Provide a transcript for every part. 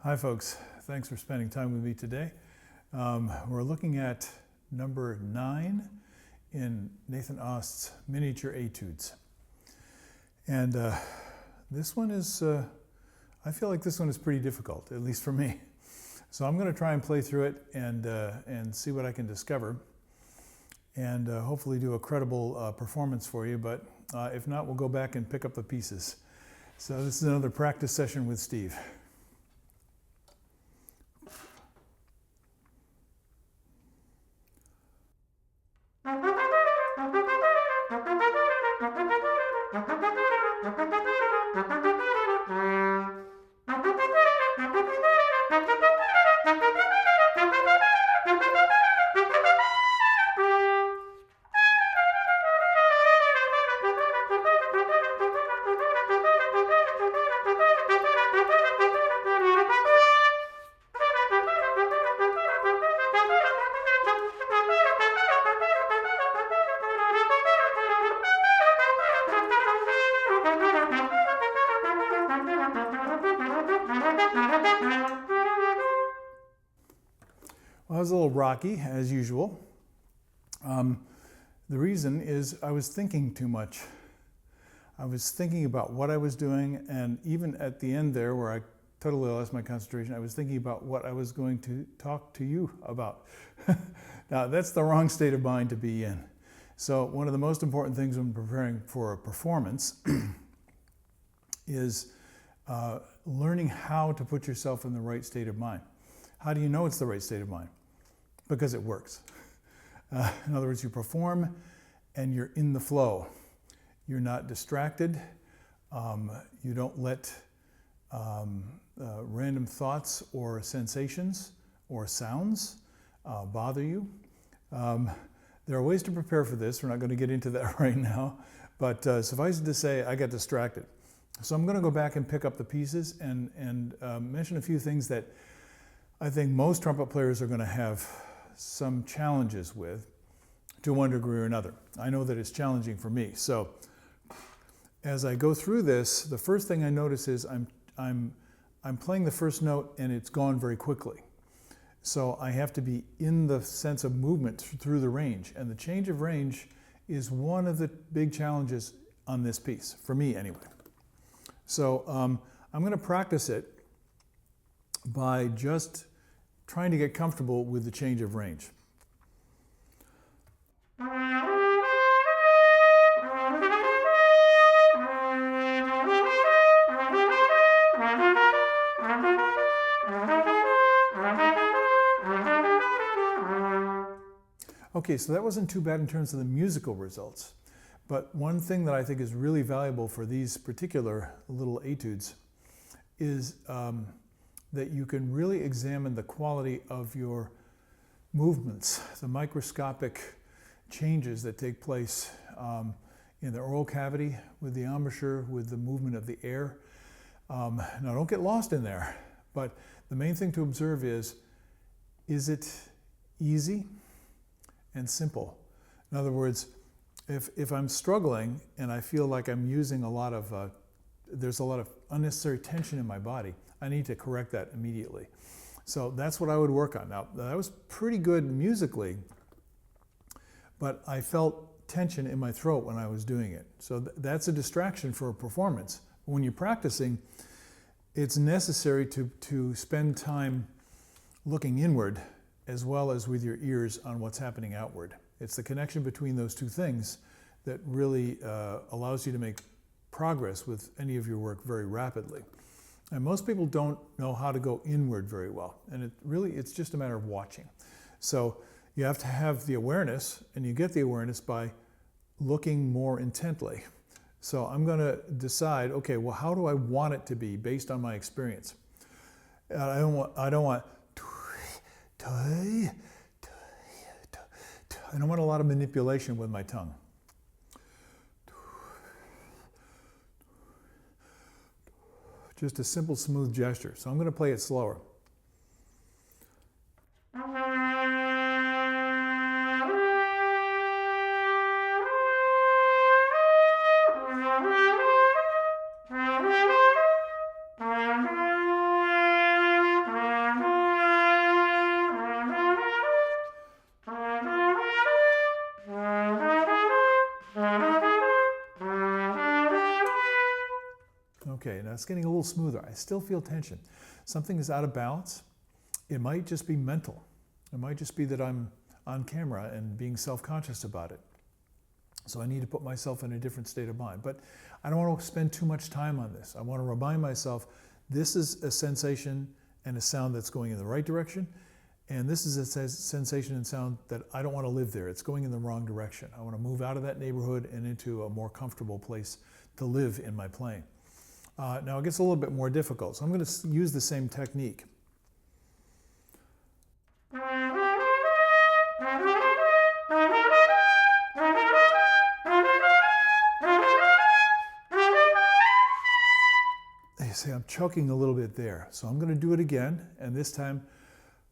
Hi folks, thanks for spending time with me today. We're looking at number 9 in Nathan Ost's miniature etudes. And this one is, I feel like this one is pretty difficult, at least for me. So I'm going to try and play through it and see what I can discover and hopefully do a credible performance for you, but if not, we'll go back and pick up the pieces. So this is another practice session with Steve. Well, it was a little rocky, as usual. The reason is I was thinking too much. I was thinking about what I was doing, and even at the end there, where I totally lost my concentration, I was thinking about what I was going to talk to you about. Now, that's the wrong state of mind to be in. So one of the most important things when preparing for a performance is learning how to put yourself in the right state of mind. How do you know it's the right state of mind? Because it works. In other words, you perform and you're in the flow. You're not distracted. You don't let random thoughts or sensations or sounds bother you. There are ways to prepare for this. We're not going to get into that right now. But suffice it to say, I got distracted. So I'm going to go back and pick up the pieces and mention a few things that I think most trumpet players are going to have some challenges with to one degree or another. I know that it's challenging for me. So as I go through this, the first thing I notice is I'm playing the first note and it's gone very quickly. So I have to be in the sense of movement through the range. And the change of range is one of the big challenges on this piece, for me anyway. So I'm going to practice it by just trying to get comfortable with the change of range. Okay, so that wasn't too bad in terms of the musical results. But one thing that I think is really valuable for these particular little etudes is that you can really examine the quality of your movements, the microscopic changes that take place in the oral cavity with the embouchure, with the movement of the air. Now, don't get lost in there, but the main thing to observe is it easy and simple? In other words, if I'm struggling and I feel like I'm using a lot of, there's a lot of unnecessary tension in my body, I need to correct that immediately. So that's what I would work on. Now, that was pretty good musically, but I felt tension in my throat when I was doing it. So that's a distraction for a performance. When you're practicing, it's necessary to spend time looking inward as well as with your ears on what's happening outward. It's the connection between those two things that really allows you to make progress with any of your work very rapidly. And most people don't know how to go inward very well. And it's just a matter of watching. So you have to have the awareness, and you get the awareness by looking more intently. So I'm going to decide, okay, well, how do I want it to be based on my experience? I don't want I don't want a lot of manipulation with my tongue. Just a simple, smooth gesture. So I'm going to play it slower. Okay, now it's getting a little smoother. I still feel tension. Something is out of balance. It might just be mental. It might just be that I'm on camera and being self-conscious about it. So I need to put myself in a different state of mind. But I don't want to spend too much time on this. I want to remind myself this is a sensation and a sound that's going in the right direction. And this is a sensation and sound that I don't want to live there. It's going in the wrong direction. I want to move out of that neighborhood and into a more comfortable place to live in my playing. Now it gets a little bit more difficult. So I'm going to use the same technique. See, I'm choking a little bit there. So I'm going to do it again, and this time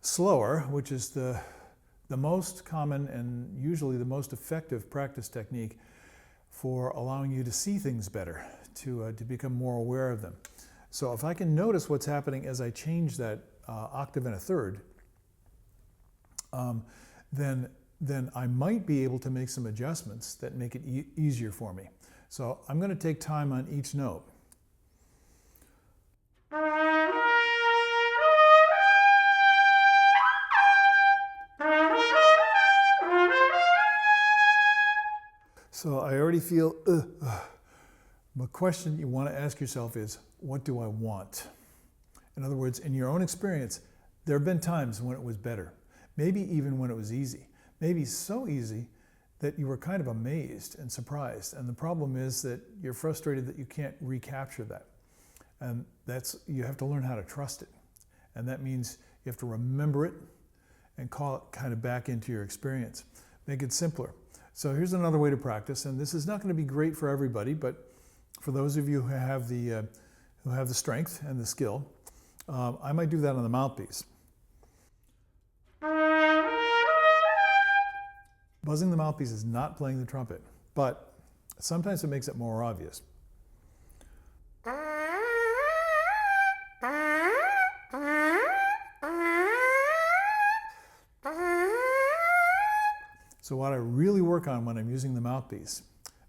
slower, which is the most common and usually the most effective practice technique for allowing you to see things better, to become more aware of them. So if I can notice what's happening as I change that octave and a third, then I might be able to make some adjustments that make it easier for me. So I'm going to take time on each note. So I already feel, the question you want to ask yourself is, what do I want? In other words, in your own experience, there have been times when it was better, maybe even when it was easy, maybe so easy that you were kind of amazed and surprised. And the problem is that you're frustrated that you can't recapture that. And you have to learn how to trust it. And that means you have to remember it and call it kind of back into your experience. Make it simpler. So here's another way to practice, and this is not going to be great for everybody, but for those of you who have the strength and the skill, I might do that on the mouthpiece. Buzzing the mouthpiece is not playing the trumpet, but sometimes it makes it more obvious. So what I really work on when I'm using the mouthpiece,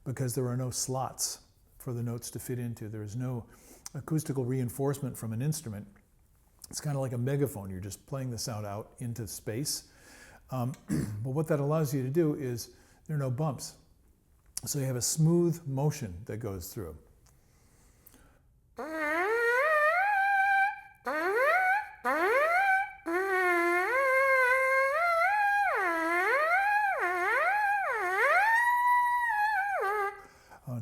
because there are no slots for the notes to fit into, there is no acoustical reinforcement from an instrument. It's kind of like a megaphone. You're just playing the sound out into space. But what that allows you to do is there are no bumps. So you have a smooth motion that goes through.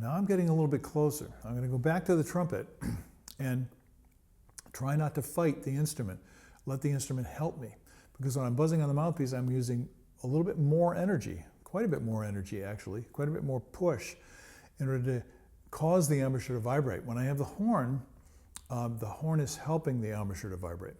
Now I'm getting a little bit closer. I'm going to go back to the trumpet and try not to fight the instrument. Let the instrument help me. Because when I'm buzzing on the mouthpiece, I'm using a little bit more energy, quite a bit more energy actually, quite a bit more push in order to cause the embouchure to vibrate. When I have the horn is helping the embouchure to vibrate.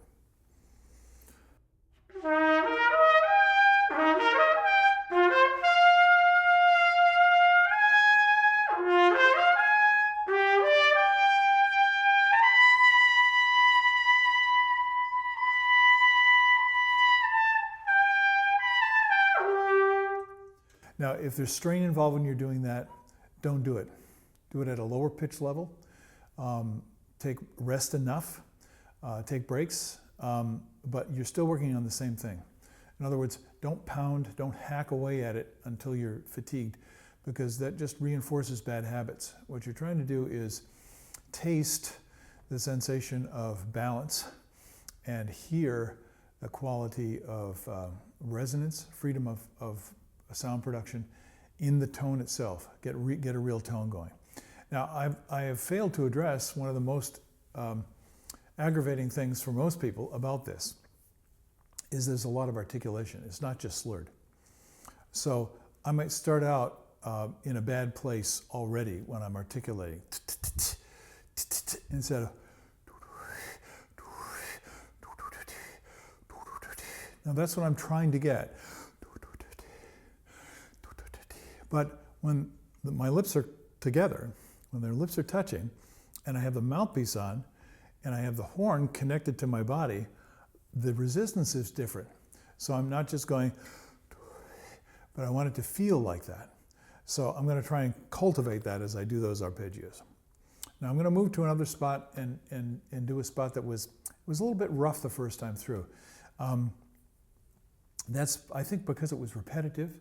Now, if there's strain involved when you're doing that, don't do it. Do it at a lower pitch level. Rest enough, take breaks, but you're still working on the same thing. In other words, don't pound, don't hack away at it until you're fatigued, because that just reinforces bad habits. What you're trying to do is taste the sensation of balance and hear the quality of resonance, freedom of sound production in the tone itself. Get a real tone going. Now, I have failed to address one of the most aggravating things for most people about this is there's a lot of articulation. It's not just slurred. So I might start out in a bad place already when I'm articulating instead of. Now that's what I'm trying to get. But when my lips are together, when their lips are touching, and I have the mouthpiece on, and I have the horn connected to my body, the resistance is different. So I'm not just going, but I want it to feel like that. So I'm going to try and cultivate that as I do those arpeggios. Now I'm going to move to another spot and do a spot that was a little bit rough the first time through. That's, I think, because it was repetitive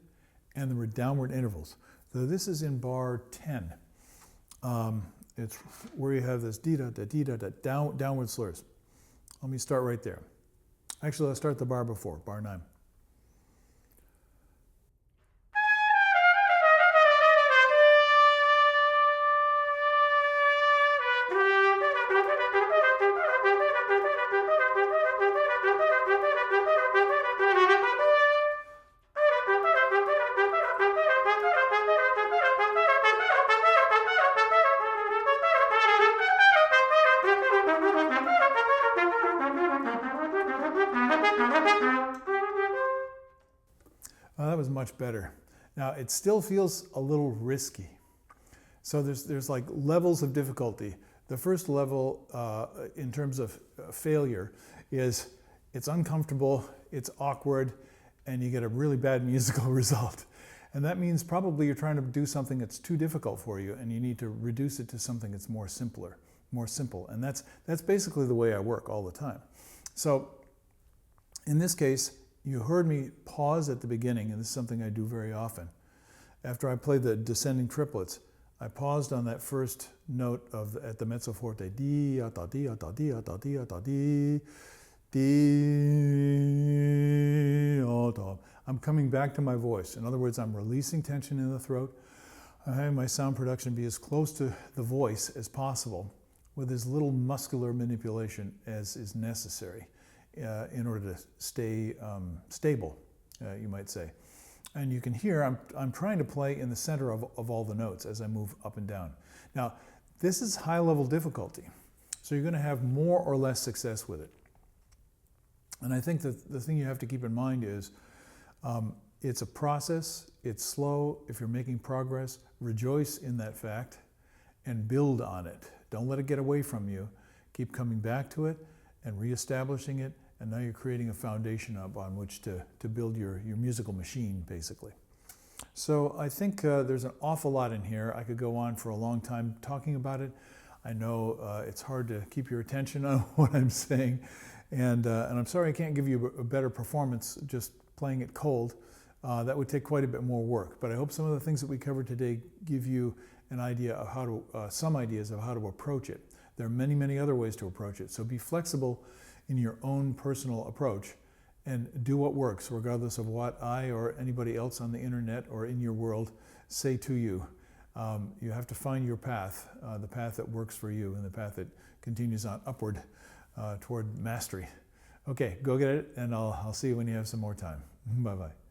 and there were downward intervals. So this is in bar 10. It's where you have this D-da-da, downward slurs. Let me start right there. Actually, let's start the bar before, bar 9. That was much better. Now it still feels a little risky. So there's like levels of difficulty. The first level in terms of failure is it's uncomfortable, it's awkward, and you get a really bad musical result. And that means probably you're trying to do something that's too difficult for you and you need to reduce it to something that's more simple. And that's basically the way I work all the time. So in this case, you heard me pause at the beginning, and this is something I do very often. After I played the descending triplets, I paused on that first note at the mezzo forte. Di, da, di, da, di, da, di, da, di, di, da. I'm coming back to my voice. In other words, I'm releasing tension in the throat. I'm having my sound production be as close to the voice as possible with as little muscular manipulation as is necessary in order to stay stable, you might say. And you can hear I'm trying to play in the center of all the notes as I move up and down. Now, this is high level difficulty, so you're going to have more or less success with it. And I think that the thing you have to keep in mind is it's a process, it's slow. If you're making progress, rejoice in that fact and build on it. Don't let it get away from you. Keep coming back to it and reestablishing it, and now you're creating a foundation upon which to build your musical machine, basically. So I think there's an awful lot in here. I could go on for a long time talking about it. I know it's hard to keep your attention on what I'm saying, and I'm sorry I can't give you a better performance just playing it cold. That would take quite a bit more work, but I hope some of the things that we covered today give you an idea of how to, some ideas of how to approach it. There are many, many other ways to approach it, so be flexible in your own personal approach and do what works, regardless of what I or anybody else on the internet or in your world say to you. You have to find your path, the path that works for you and the path that continues on upward toward mastery. Okay, go get it, and I'll see you when you have some more time. Bye-bye.